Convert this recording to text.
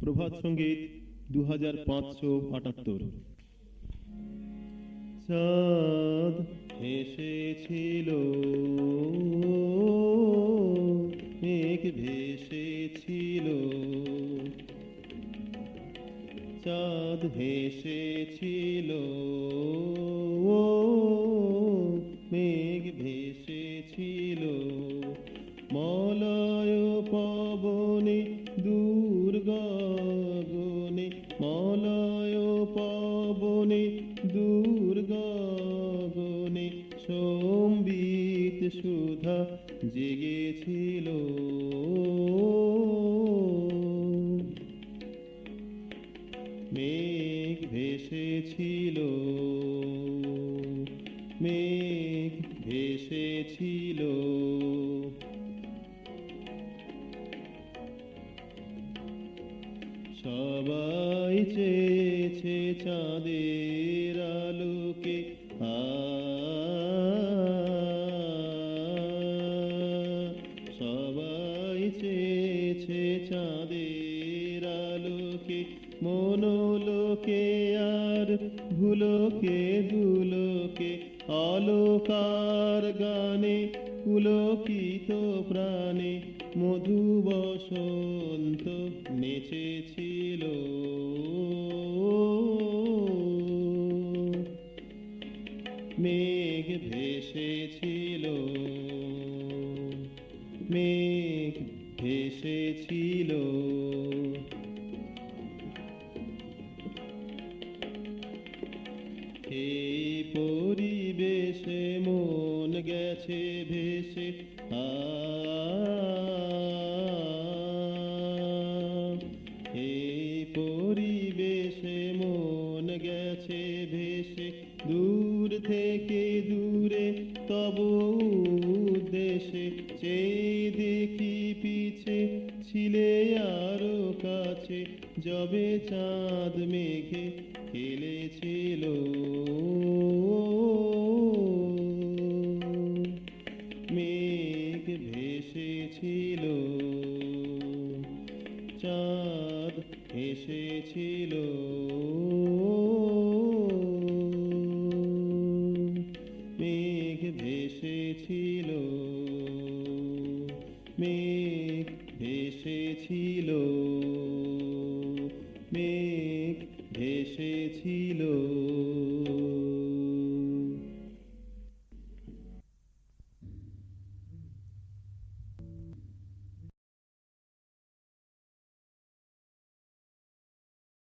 প্রভাত সঙ্গীত 2578। চাঁদ এসেছিল, মেঘ ভেসেছিল, চাঁদ ভেসেছিল, মেঘ ভেসেছিল, মলয় পবনে দূর গগনে, মলয় পবনে দূর গগনে, সম্বিত সুধা জেগেছিল। মেঘ ভেসেছিল, মেঘ ভেসেছিল, সবাই চেয়েছে চাঁদের আলোকে, সবাই চেয়েছে চাঁদের আলোকে, মনোলোকে আর ভুলোকে দুলোকে, অলকার গানে পুলকিত প্রাণে, মধু বসন্ত নেচেছিল। মেঘ ভেসেছিল, মেঘ ভেসেছিল, এই পরিবেশে মন গেছে ভেসে, এই পরিবেশে মন গেছে ভেসে, দূর থেকে দূরে তব উদ্দেশে, চেয়ে দেখি পিছে ছিলে আরো কাছে, যবে চাঁদ মেঘে খেলেছিল। মেঘ ভেসেছিল, চাঁদ এসেছিল, মেঘ ভেসেছিল, মেঘ ভেসেছিল, মেঘ ভেসেছিল।